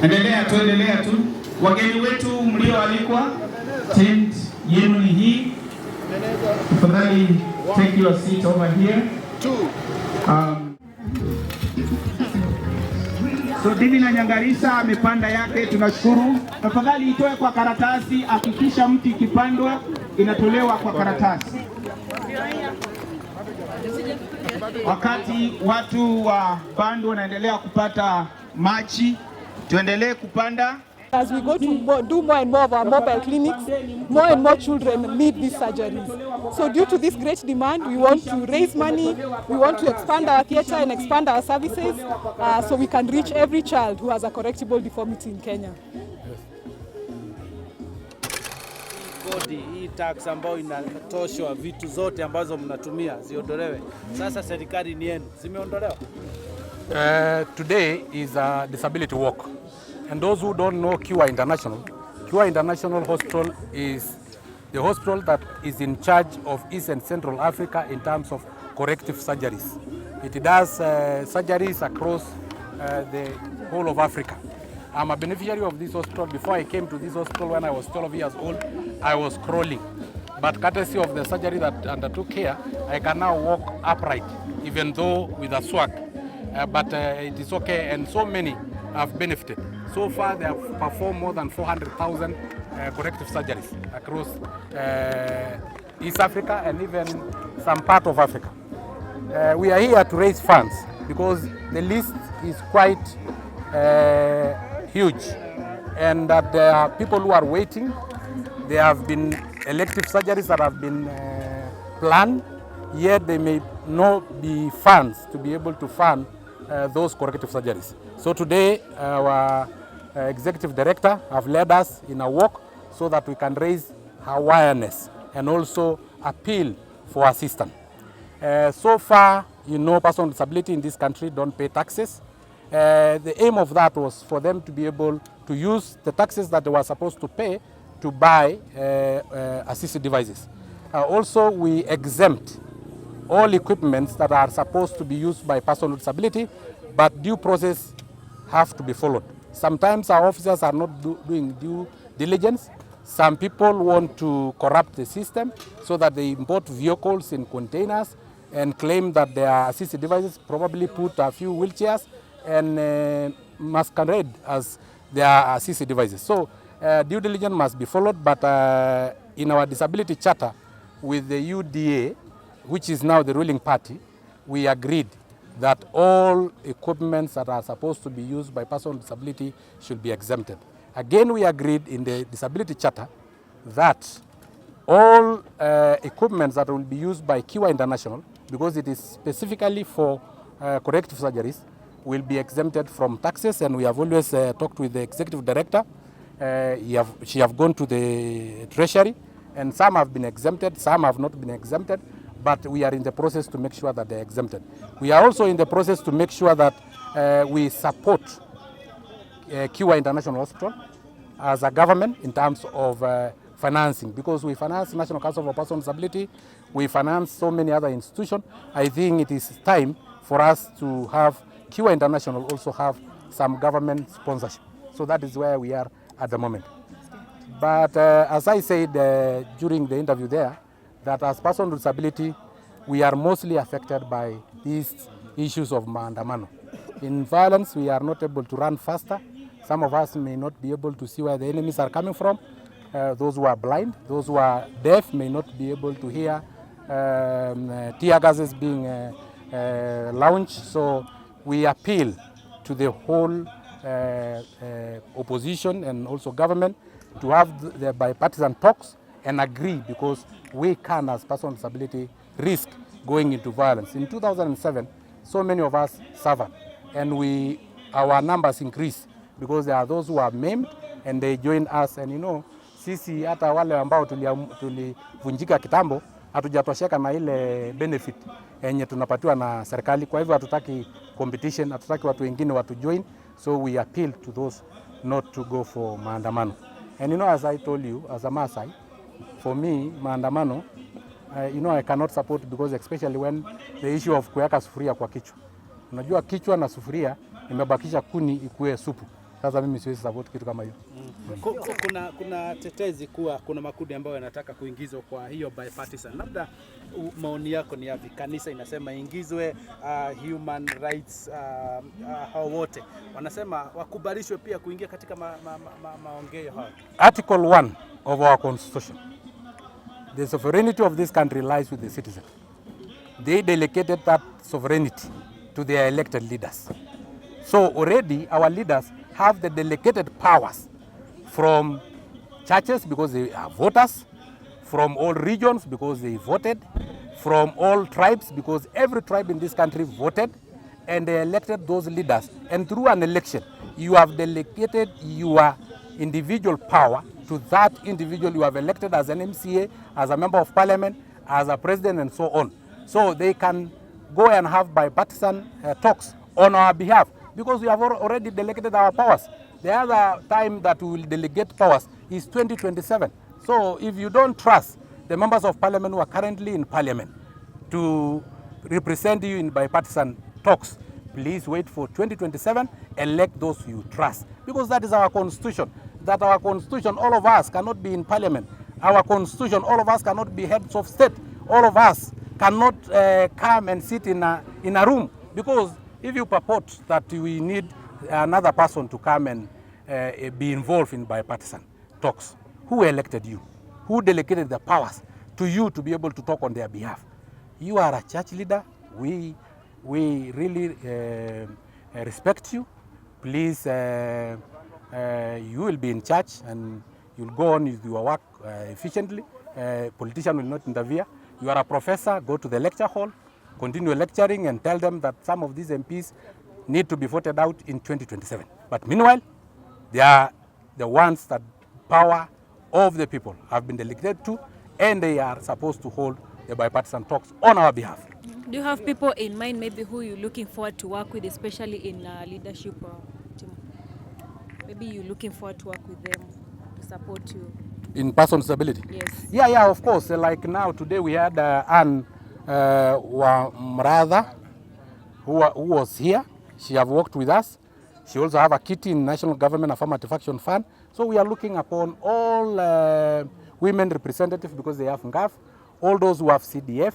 Endelea tu. Wageni wetu mlioalikwa, tent yenu ni hii. Tafadhali take your seat over here. So Bibi na Nyangarisa amepanda yake, tunashukuru. Tafadhali itoe kwa karatasi, hakikisha mti ikipandwa inatolewa kwa karatasi. Wakati watu wa bando wanaendelea kupata maji, tuendelee kupanda. As we go to do more and more of our mobile clinics, more and more children need these surgeries. So due to this great demand, we want to raise money, we want to expand our theatre and expand our services so we can reach every child who has a correctable deformity in Kenya. Hii tax ambayo inatoshwa vitu zote ambazo mnatumia ziondolewe. Sasa serikali ni yenu, zimeondolewa. Today is a disability walk. And those who don't know Kwishaaa International Hospital is the hospital that is in charge of East and Central Africa in terms of corrective surgeries. It does surgeries across the whole of Africa. I'm a beneficiary of this hospital. Before I came to this hospital when I was 12 years old, I was crawling. But courtesy of the surgery that undertook here, I can now walk upright, even though with a swag. But it is okay, and so many have benefited. So far, they have performed more than 400,000 corrective surgeries across East Africa and even some part of Africa. We are here to raise funds because the list is quite huge, and that there are people who are waiting. There have been elective surgeries that have been planned, yet there may not be funds to be able to fund those corrective surgeries. So today, our executive director have led us in a walk so that we can raise awareness and also appeal for assistance. So far, you know, persons with disability in this country don't pay taxes. The aim of that was for them to be able to use the taxes that they were supposed to pay to buy assistive devices. Also, we exempt all equipments that are supposed to be used by persons with disability, but due process have to be followed. Sometimes our officers are not doing due diligence. Some people want to corrupt the system so that they import vehicles in containers and claim that they are assistive devices, probably put a few wheelchairs and masquerade as they are assistive devices. So due diligence must be followed, but in our disability charter with the UDA, which is now the ruling party, we agreed that all equipments that are supposed to be used by persons with disability should be exempted. Again, we agreed in the disability charter that all equipments that will be used by Kwishaaa International, because it is specifically for corrective surgeries, will be exempted from taxes, and we have always talked with the executive director. She have gone to the treasury, and some have been exempted, some have not been exempted, but we are in the process to make sure that they are exempted. We are also in the process to make sure that we support Kwishaaa International Hospital as a government in terms of financing, because we finance National Council for Persons with Disability, we finance so many other institutions. I think it is time for us to have Kwishaaa International also have some government sponsorship. So that is where we are at the moment. But as I said during the interview there, that as persons with disability, we are mostly affected by these issues of maandamano. In violence, we are not able to run faster. Some of us may not be able to see where the enemies are coming from. Those who are blind, those who are deaf may not be able to hear tear gases being launched. So we appeal to the whole opposition and also government to have the bipartisan talks and agree, because we can, as persons with disability, risk going into violence. In 2007, so many of us suffered, and our numbers increased because there are those who are maimed and they joined us. And you know, sisi hata wale ambao tulivunjika kitambo hatujatosheka na ile benefit yenye tunapatiwa na serikali. Kwa hivyo hatutaki competition, hatutaki watu wengine watu join, so we appeal to those not to go for maandamano. And you know, as I told you, as a Maasai, for me, maandamano, you know, I cannot support, because especially when the issue of kuweka sufuria kwa kichwa. Unajua kichwa na sufuria imebakisha kuni ikuwe supu. Sasa mimi siwezi support kitu kama hiyo. Kuna tetezi kuwa kuna makundi ambayo yanataka kuingizwa kwa hiyo bipartisan. Labda maoni yako ni yapi? Kanisa inasema ingizwe, human rights hao wote wanasema wakubalishwe pia kuingia katika maongeo hayo. Article 1 of our constitution. The sovereignty of this country lies with the citizen. They delegated that sovereignty to their elected leaders. So already our leaders have the delegated powers from churches because they are voters, from all regions because they voted, from all tribes because every tribe in this country voted, and they elected those leaders. And through an election, you have delegated your individual power to that individual you have elected as an MCA, as a member of parliament, as a president, and so on. So they can go and have bipartisan talks on our behalf because we have already delegated our powers. The other time that we will delegate powers is 2027. So if you don't trust the members of parliament who are currently in parliament to represent you in bipartisan talks, please wait for 2027, elect those you trust. Because that is our constitution. That our constitution, all of us cannot be in parliament. Our constitution, all of us cannot be heads of state. All of us cannot come and sit in a room. Because if you purport that we need another person to come and be involved in bipartisan talks, who elected you? Who delegated the powers to you to be able to talk on their behalf? You are a church leader. We really respect you. Please, you will be in church and you'll go on with your work efficiently. Politician will not interfere. You are a professor, go to the lecture hall, continue lecturing and tell them that some of these MPs need to be voted out in 2027. But meanwhile, they are the ones that power of the people have been delegated to, and they are supposed to hold the bipartisan talks on our behalf. Do you have people in mind maybe who you're looking forward to work with, especially in leadership team? Maybe you're looking forward to work with them to support you? In person stability? Yes. Yeah, of course. Like now, today we had Anne Mratha, who was here. She have worked with us. She also have a kitty in National Government Affirmative Action Fund. So we are looking upon all women representatives because they have NGAF, all those who have CDF,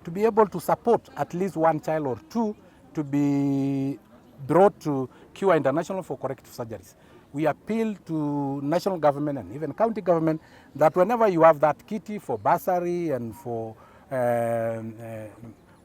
to be able to support at least one child or two to be brought to Kwishaaa International for corrective surgeries. We appeal to national government and even county government that whenever you have that kitty for bursary and for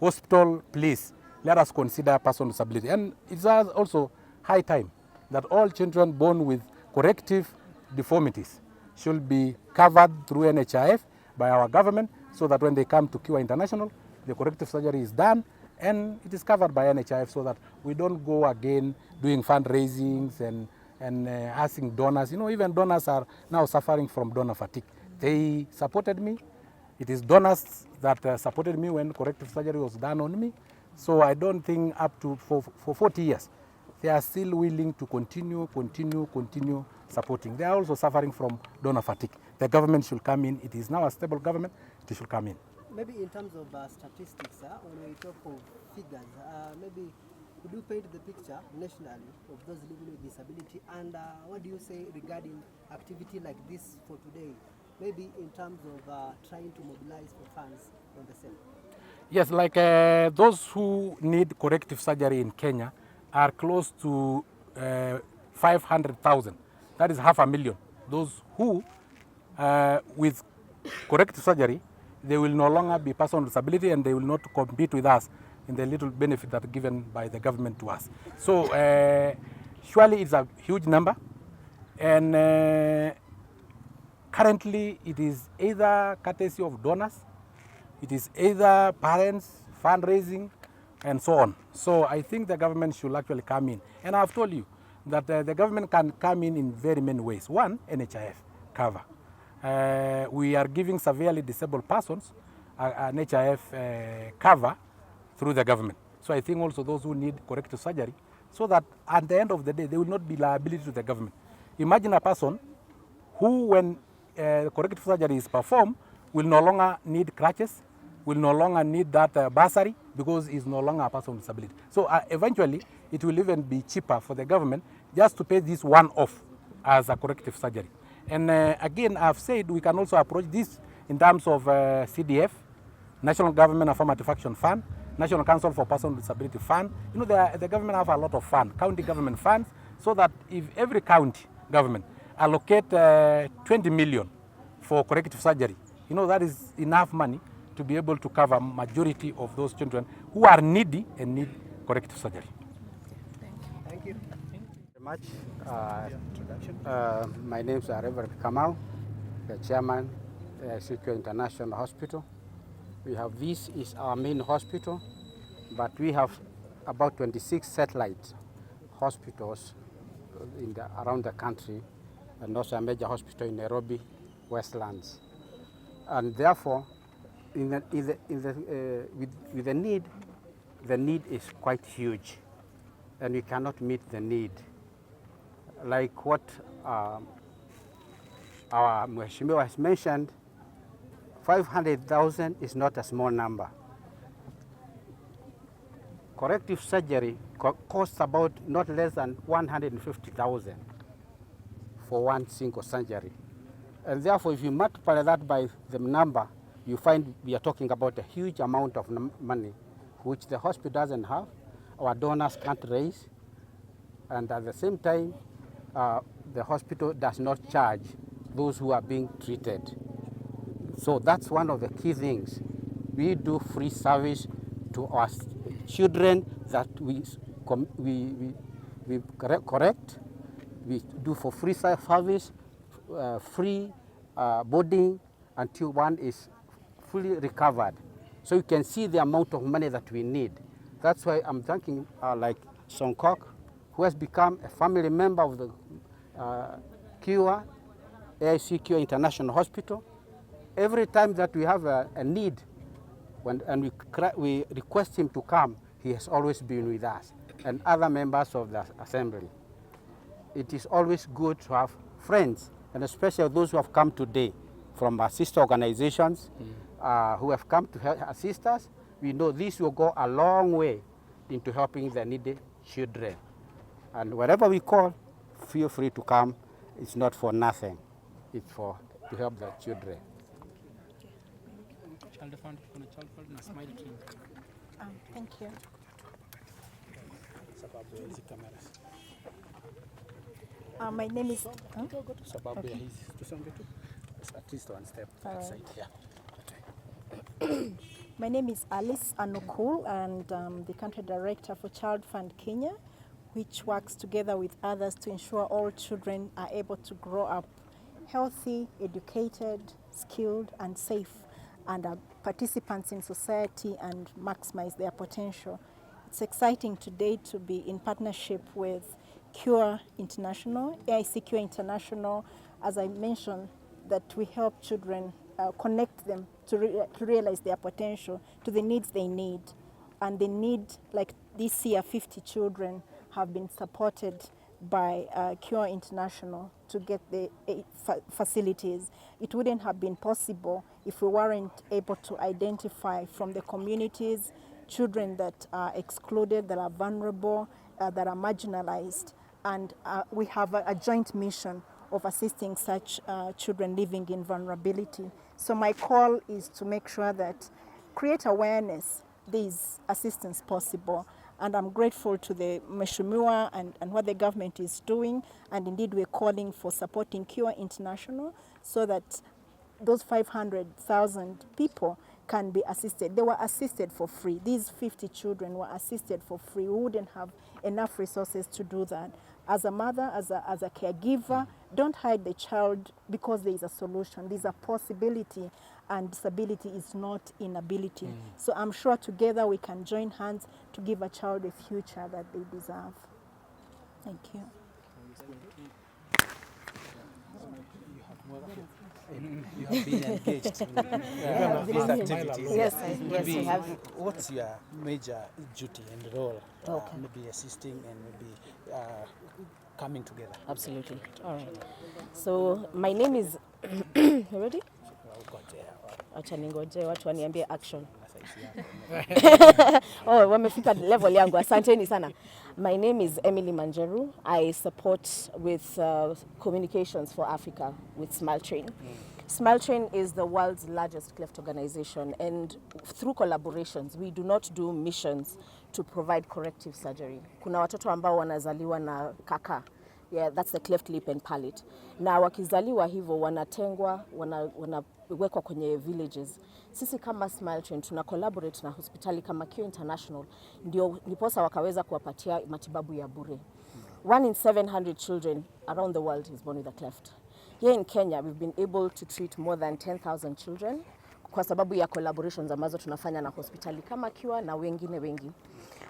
hospital, please let us consider person with disability. And it's also high time that all children born with corrective deformities should be covered through NHIF by our government, so that when they come to Kwishaaa International, the corrective surgery is done and it is covered by NHIF, so that we don't go again doing fundraisings and asking donors. You know, even donors are now suffering from donor fatigue. They supported me. It is donors that supported me when corrective surgery was done on me. So I don't think up to for 40 years, they are still willing to continue supporting. They are also suffering from donor fatigue. The government should come in. It is now a stable government. It should come in. Maybe in terms of statistics, when we talk of figures, maybe could you paint the picture nationally of those living with disability, and what do you say regarding activity like this for today, maybe in terms of trying to mobilize for funds on the same? Yes, like those who need corrective surgery in Kenya are close to 500,000. That is 500,000. Those who, with corrective surgery, they will no longer be person with disability and they will not compete with us in the little benefit that are given by the government to us. So surely it's a huge number, and currently it is either courtesy of donors, it is either parents, fundraising, and so on. So I think the government should actually come in. And I've told you that the government can come in very many ways. One, NHIF cover. We are giving severely disabled persons an NHIF cover through the government. So I think also those who need corrective surgery, so that at the end of the day, they will not be liability to the government. Imagine a person who, when corrective surgery is performed, will no longer need crutches, will no longer need that bursary, because he's no longer a person with disability. So eventually, it will even be cheaper for the government just to pay this one off as a corrective surgery. And again, I've said we can also approach this in terms of CDF, National Government Affirmative Action Fund, National Council for Persons with Disability Fund. You know, the government have a lot of funds, county government funds, so that if every county government allocate 20 million for corrective surgery, you know, that is enough money to be able to cover majority of those children who are needy and need corrective surgery. Thank you. Very much. My name is Reverend Kamau, the chairman of A.I.C International Hospital. We have, this is our main hospital, but we have about 26 satellite hospitals around the country, and also a major hospital in Nairobi, Westlands. And therefore, with the need is quite huge, and we cannot meet the need. Like what our Mheshimiwa has mentioned, 500,000 is not a small number. Corrective surgery costs about not less than 150,000 for one single surgery. And therefore, if you multiply that by the number, you find we are talking about a huge amount of money, which the hospital doesn't have, our donors can't raise, and at the same time, the hospital does not charge those who are being treated. So that's one of the key things. We do free service to our children that we correct. We do for free service, free boarding until one is fully recovered. So you can see the amount of money that we need. That's why I'm thanking like Sankok, who has become a family member of the Kwishaaa, A.I.C International Hospital. Every time that we have a need, and we request him to come, he has always been with us, and other members of the assembly. It is always good to have friends, and especially those who have come today from our sister organizations, who have come to help assist us. We know this will go a long way into helping the needy children. And wherever we call, feel free to come. It's not for nothing. It's to help the children. Thank you. My name is... At least one step outside here. My name is A.I.C Anukul, and I'm the country director for Child Fund Kenya, which works together with others to ensure all children are able to grow up healthy, educated, skilled, and safe, and are participants in society and maximize their potential. It's exciting today to be in partnership with Kwishaaa International, A.I.C International. As I mentioned, that we help children, connect them to realize their potential, to the needs they need. And they need, like this year, 50 children have been supported by Kwishaaa International to get the facilities. It wouldn't have been possible if we weren't able to identify from the communities children that are excluded, that are vulnerable, that are marginalized. And we have a joint mission of assisting such children living in vulnerability. So my call is to make sure that create awareness, there is assistance possible. And I'm grateful to the Mheshimiwa and what the government is doing. And indeed, we're calling for supporting Kwishaaa International so that those 500,000 people can be assisted. They were assisted for free. These 50 children were assisted for free. We wouldn't have enough resources to do that. As a mother, as a caregiver, don't hide the child because there is a solution. There's a possibility, and disability is not inability. So I'm sure together we can join hands to give a child a future that they deserve. Thank you. You have been engaged in these activities. Yes, we have. What's your major duty and role? Okay. Maybe assisting and maybe coming together. Absolutely. All right. So my name is... You ready? Acha ningoje watu waniambie action. Oh, wamefika level yangu. Asanteni sana. My name is Emily Manjeru. I support with communications for Africa with Smile Train. Smile Train is the world's largest cleft organization, and through collaborations we do not do missions to provide corrective surgery. Kuna watoto ambao wanazaliwa na kaka. Yeah, that's the cleft lip and palate. Na wakizaliwa hivyo wanatengwa, wanawekwa kwenye villages. Sisi kama Smile Train tuna collaborate na hospitali kama Kwishaaa International, ndio niposa wakaweza kuwapatia matibabu ya bure. 1 in 700 children around the world is born with a cleft. Here in Kenya, we've been able to treat more than 10,000 children kwa sababu ya collaborations ambazo tunafanya na hospitali kama Kwishaaa na wengine wengi.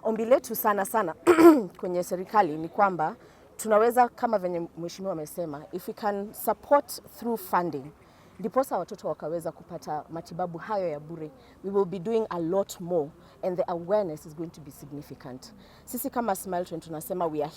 Ombi letu sana kwenye serikali ni kwamba tunaweza, kama venye mheshimiwa amesema, if we can support through funding, ndiposa watoto wakaweza kupata matibabu hayo ya bure, we will be doing a lot more and the awareness is going to be significant. Sisi kama Smile Train tunasema we are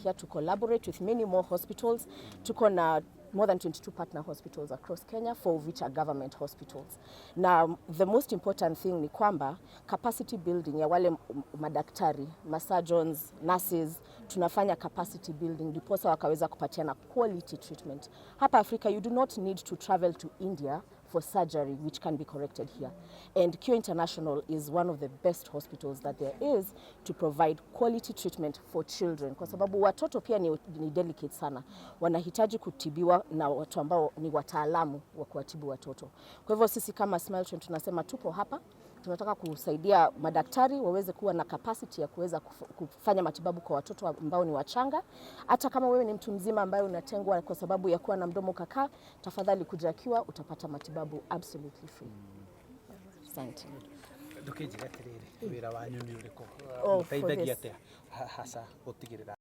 here to collaborate with many more hospitals. Tuko na more than 22 partner hospitals across Kenya, 4 of which are government hospitals. Now, the most important thing ni kwamba capacity building ya wale madaktari, surgeons, nurses, tunafanya capacity building ndiposa wakaweza kupatiana quality treatment. Hapa Africa, you do not need to travel to India for surgery, which can be corrected here. And Kwishaaa International is one of the best hospitals that there is to provide quality treatment for children. Kwa sababu watoto pia ni delicate sana. Wanahitaji kutibiwa na watu ambao ni wataalamu wa kuwatibu watoto. Kwa hivyo sisi kama Smile Train tunasema tupo hapa. Tunataka kusaidia madaktari waweze kuwa na capacity ya kuweza kufanya matibabu kwa watoto ambao ni wachanga. Hata kama wewe ni mtu mzima ambaye unatengwa kwa sababu ya kuwa na mdomo kaka, tafadhali kuja Kwishaaa, utapata matibabu absolutely free. Asante. Ndukijiga tiriri wira wanyu ni uriko Oh, mutaithagia atia hasa gutigirira